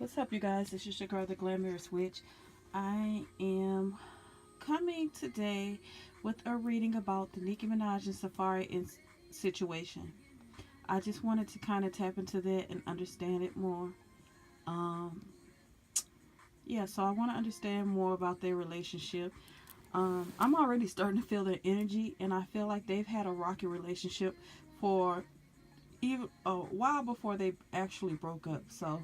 What's up, you guys? This is your girl, the Glamorous Witch. I am coming today with a reading about the Nicki Minaj and Safaree situation. I just wanted to kind of tap into that and understand it more. Um, yeah, so I want to understand more about their relationship. I'm already starting to feel their energy, and I feel like they've had a rocky relationship for even a while before they actually broke up. So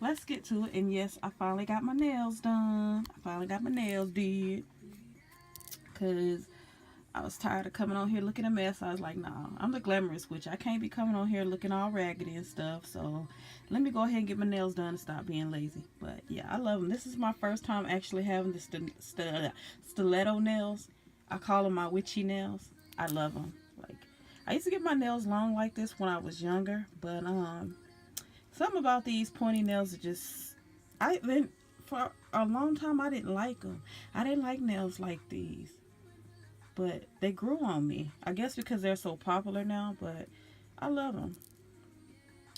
let's get to it. And yes, I finally got my nails done. I finally got my nails did because I was tired of coming on here looking a mess. I was like, nah, I'm the glamorous witch. I can't be coming on here looking all raggedy and stuff. So let me go ahead and get my nails done and stop being lazy. But yeah, I love them. This is my first time actually having the stiletto nails. I call them my witchy nails. I love them. Like, I used to get my nails long like this when I was younger, but something about these pointy nails are just, I then for a long time I didn't like them. I didn't like nails like these, but they grew on me. I guess because they're so popular now, but I love them.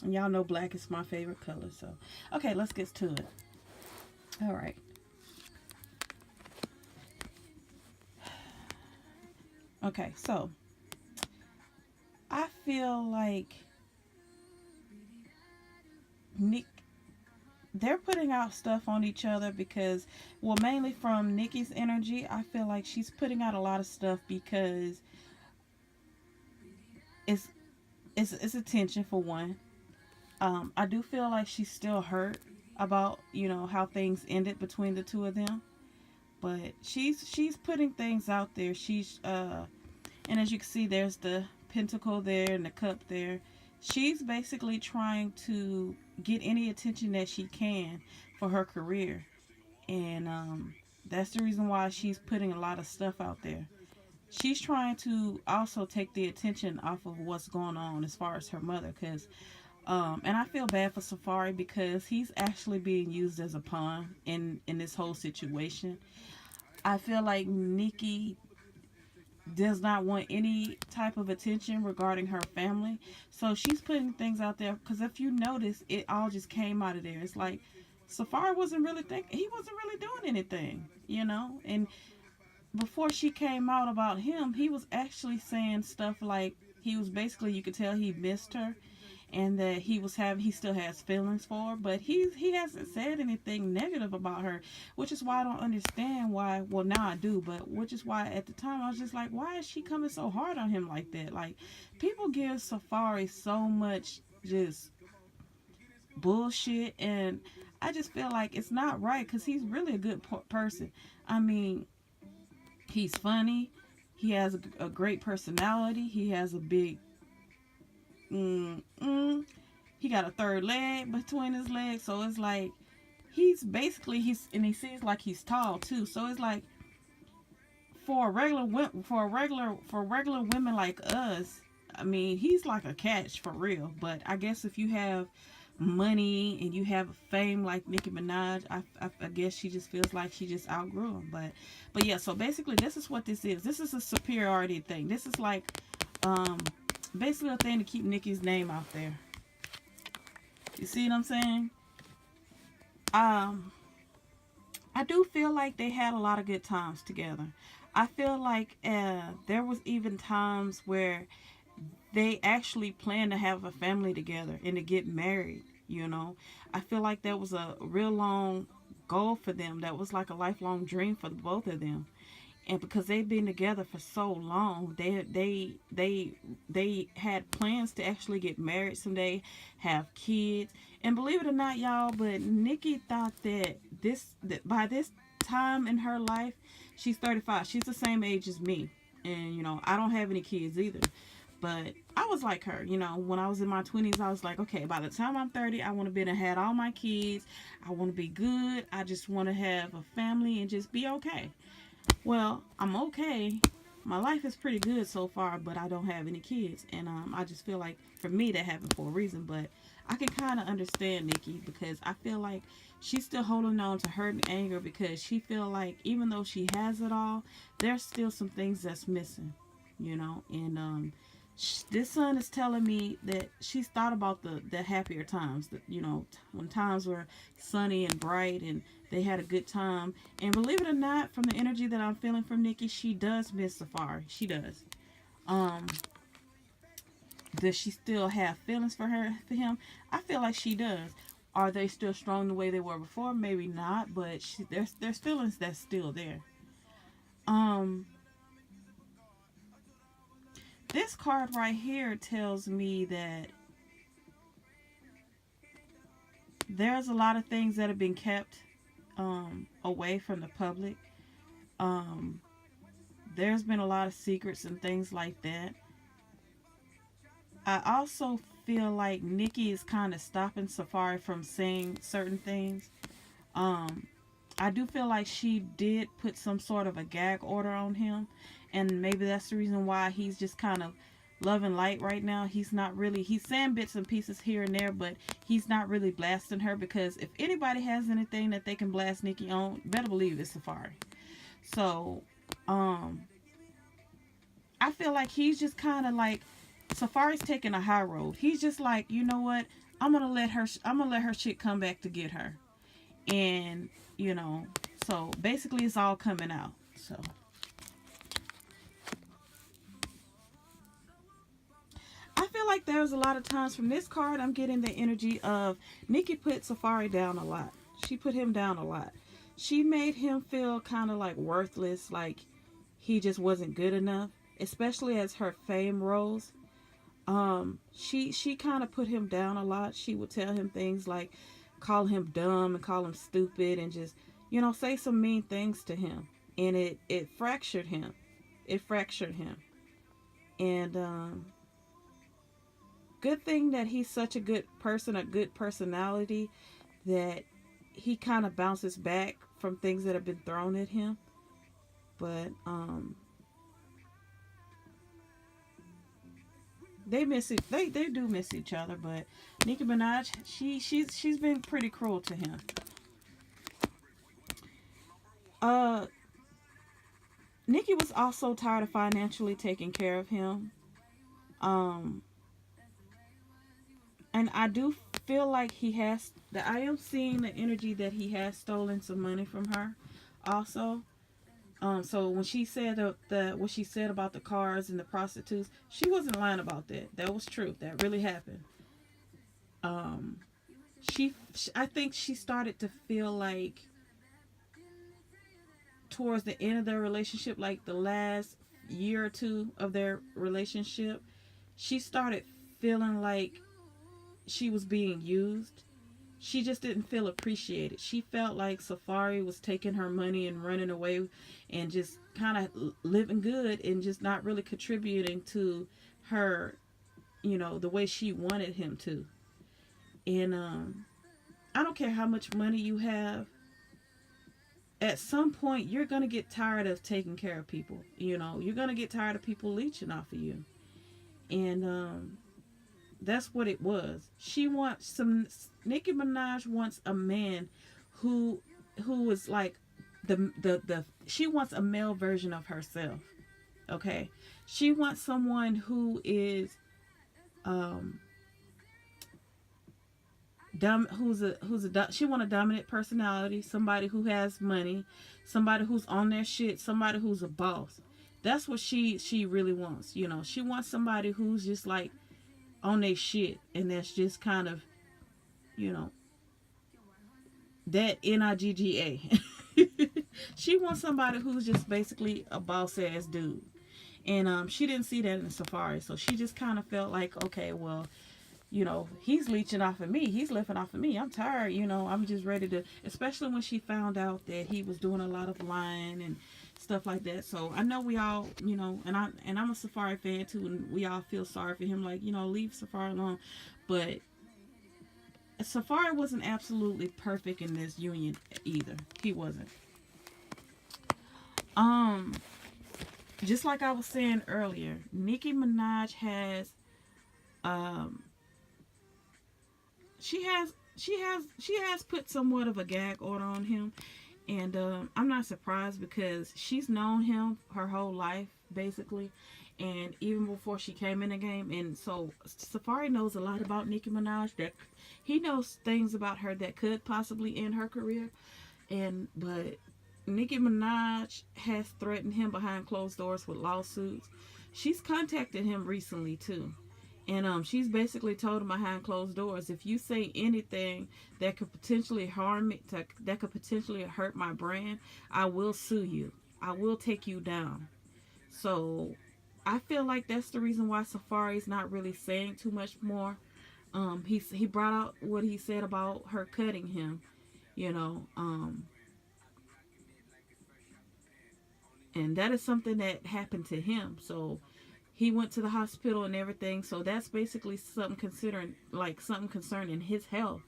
And y'all know black is my favorite color, so okay, let's get to it. All right. Okay, so I feel like Nick they're putting out stuff on each other because, well, mainly from Nicki's energy, I feel like she's putting out a lot of stuff because it's it's attention for one. I do feel like she's still hurt about how things ended between the two of them, but she's putting things out there. And as you can see, there's the pentacle there and the cup there. She's basically trying to get any attention that she can for her career. And that's the reason why she's putting a lot of stuff out there. She's trying to also take the attention off of what's going on as far as her mother. And I feel bad for Safaree because he's actually being used as a pawn in this whole situation. I feel like Nicki does not want any type of attention regarding her family. So she's putting things out there because if you notice, it all just came out of there. It's like Safaree wasn't really thinking, he wasn't really doing anything. And before she came out about him, he was actually saying stuff like he was basically, you could tell he missed her and that he still has feelings for her, but he hasn't said anything negative about her, which is why I don't understand why. Well, now I do, but which is why at the time I was just like, why is she coming so hard on him like that? Like, people give Safaree so much just bullshit, and I just feel like it's not right because he's really a good person. I mean, he's funny, he has a great personality, he has a big he got a third leg between his legs, so it's like and he seems like he's tall too. So it's like for regular women like us, I mean, he's like a catch for real. But I guess if you have money and you have fame like Nicki Minaj, I guess she just feels like she just outgrew him. But yeah, so basically this is what this is. This is a superiority thing. This is like um basically a thing to keep Nicki's name out there. You see what I'm saying? Um, I do feel like they had a lot of good times together. I feel like there was even times where they actually planned to have a family together and to get married. I feel like that was a real long goal for them. That was like a lifelong dream for both of them. And because they've been together for so long, they had plans to actually get married someday, have kids. And believe it or not, y'all, but Nicki thought that by this time in her life, she's 35. She's the same age as me. And I don't have any kids either. But I was like her, when I was in my 20s, I was like, okay, by the time I'm 30, I want to be and had all my kids. I want to be good. I just want to have a family and just be okay. Well, I'm okay. My life is pretty good so far, but I don't have any kids, and I just feel like for me that happened for a reason. But I can kind of understand Nicki because I feel like she's still holding on to hurt and anger because she feel like even though she has it all, there's still some things that's missing. And This son is telling me that she's thought about the happier times, that when times were sunny and bright and they had a good time. And believe it or not, from the energy that I'm feeling from Nicki, she does miss Safaree. She does. Um, does she still have feelings for him? I feel like she does. Are they still strong the way they were before? Maybe not, but there's feelings that's still there. Um, this card right here tells me that there's a lot of things that have been kept away from the public. Um, there's been a lot of secrets and things like that. I also feel like Nicki is kind of stopping Safaree from saying certain things. Um, I do feel like she did put some sort of a gag order on him, and maybe that's the reason why he's just kind of loving light right now. He's saying bits and pieces here and there, but he's not really blasting her, because if anybody has anything that they can blast Nicki on, better believe it's Safaree. So, um, I feel like he's just kind of like, Safaree's taking a high road. He's just like, you know what? I'm gonna let her shit come back to get her. And, you know, so basically it's all coming out. So I feel like there's a lot of times from this card I'm getting the energy of Nicki put Safaree down a lot. She put him down a lot. She made him feel kind of like worthless, like he just wasn't good enough, especially as her fame rose. She kind of put him down a lot. She would tell him things like call him dumb and call him stupid and just, say some mean things to him. And it fractured him. It fractured him. And good thing that he's such a good person, a good personality, that he kind of bounces back from things that have been thrown at him. But they do miss each other. But Nicki Minaj, she's been pretty cruel to him. uh Nicki was also tired of financially taking care of him. um and I do feel like he has that. I am seeing the energy that he has stolen some money from her also. So when she said what she said about the cars and the prostitutes, she wasn't lying about that. That was true. That really happened. um I think she started to feel like towards the end of their relationship, like the last year or two of their relationship, she started feeling like she was being used. She just didn't feel appreciated. She felt like Safaree was taking her money and running away and just kind of living good and just not really contributing to her, the way she wanted him to. And I don't care how much money you have, at some point you're going to get tired of taking care of people. You're going to get tired of people leeching off of you. And that's what it was. Nicki Minaj wants a man who is like the she wants a male version of herself. Okay? She wants someone who is she want a dominant personality, somebody who has money, somebody who's on their shit, somebody who's a boss. That's what she really wants. She wants somebody who's just like on their shit, and that's just kind of, that Nigga. She wants somebody who's just basically a boss ass dude. And she didn't see that in Safaree, so she just kind of felt like, okay, well, he's leeching off of me. He's living off of me. I'm tired. I'm just ready to, especially when she found out that he was doing a lot of lying and stuff like that. So I know we all, and I'm a Safaree fan too, and we all feel sorry for him. Like, leave Safaree alone. But Safaree wasn't absolutely perfect in this union either. He wasn't. Just like I was saying earlier, Nicki Minaj has, she has put somewhat of a gag order on him, and I'm not surprised because she's known him her whole life basically, and even before she came in the game. And so Safaree knows a lot about Nicki Minaj, that he knows things about her that could possibly end her career. And but Nicki Minaj has threatened him behind closed doors with lawsuits. She's contacted him recently too. And she's basically told him behind closed doors, if you say anything that could potentially harm me, that could potentially hurt my brand, I will sue you. I will take you down. So I feel like that's the reason why Safaree's not really saying too much more. He brought out what he said about her cutting him, you know, and that is something that happened to him. So he went to the hospital and everything. So that's basically something something concerning his health,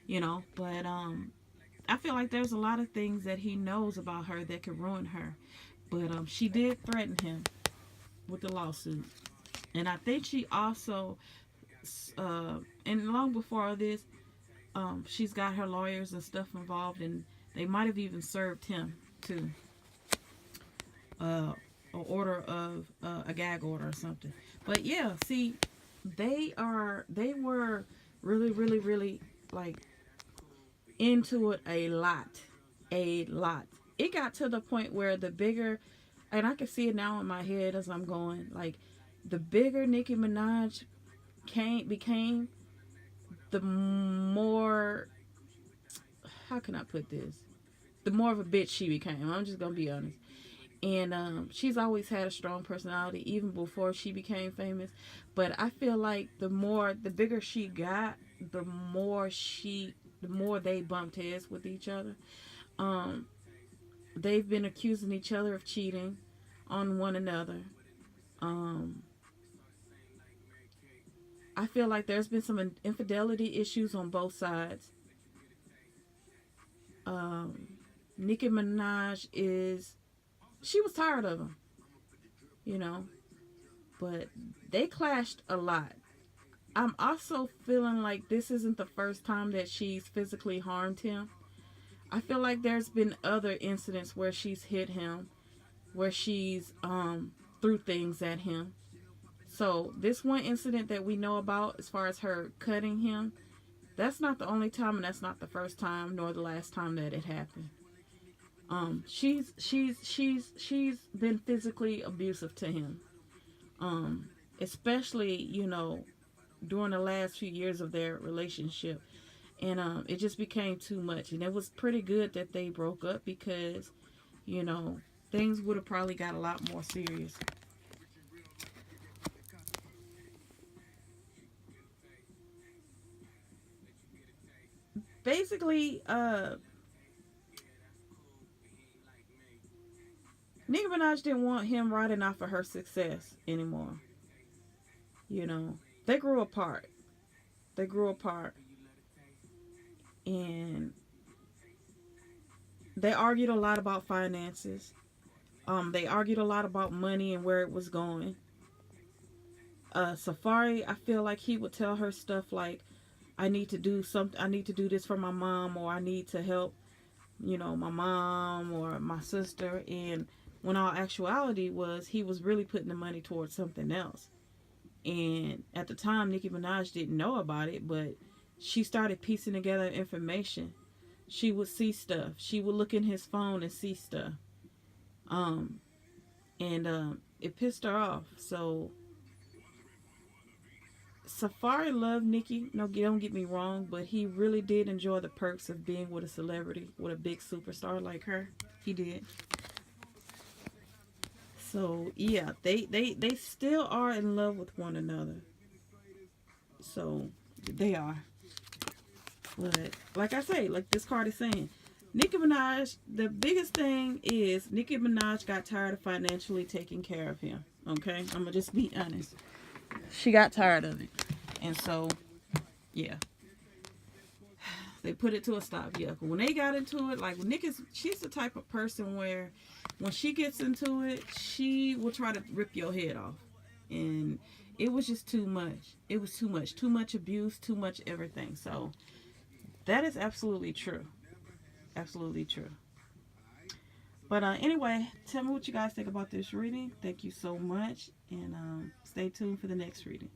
you know. But I feel like there's a lot of things that he knows about her that could ruin her. But she did threaten him with the lawsuit, and I think she also, and long before this, she's got her lawyers and stuff involved, and they might have even served him too. A order of a gag order or something. But yeah, see, they were really, really, really like into it a lot, a lot. It got to the point where the bigger, and I can see it now in my head as I'm going, like the bigger Nicki Minaj became, the more, how can I put this? The more of a bitch she became. I'm just gonna be honest. And she's always had a strong personality even before she became famous. But I feel like the bigger she got, the more they bumped heads with each other. They've been accusing each other of cheating on one another. I feel like there's been some infidelity issues on both sides. Nicki Minaj she was tired of him, you know, but they clashed a lot. I'm also feeling like this isn't the first time that she's physically harmed him. I feel like there's been other incidents where she's hit him, where she's threw things at him. So this one incident that we know about, as far as her cutting him, that's not the only time, and that's not the first time, nor the last time that it happened. She's been physically abusive to him, especially, you know, during the last few years of their relationship. And it just became too much. And it was pretty good that they broke up, because, you know, things would have probably got a lot more serious. Basically, Nicki Minaj didn't want him riding off of her success anymore. You know, they grew apart. They grew apart. And they argued a lot about finances. They argued a lot about money and where it was going. Safaree, I feel like he would tell her stuff like, I need to do something, I need to do this for my mom, or I need to help, you know, my mom or my sister. And when all actuality was, he was really putting the money towards something else. And at the time, Nicki Minaj didn't know about it, but she started piecing together information. She would see stuff. She would look in his phone and see stuff. And it pissed her off. So Safaree loved Nicki. No, don't get me wrong, but he really did enjoy the perks of being with a celebrity, with a big superstar like her. He did. So yeah, they still are in love with one another. So they are. But like I say, like this card is saying, Nicki Minaj, the biggest thing is Nicki Minaj got tired of financially taking care of him. Okay? I'm gonna just be honest. She got tired of it. And so, yeah. They put it to a stop. Yeah. When they got into it, like she's the type of person where when she gets into it, she will try to rip your head off. And it was just too much. It was too much. Too much abuse, too much everything. So that is absolutely true. Absolutely true. But anyway, tell me what you guys think about this reading. Thank you so much, and stay tuned for the next reading.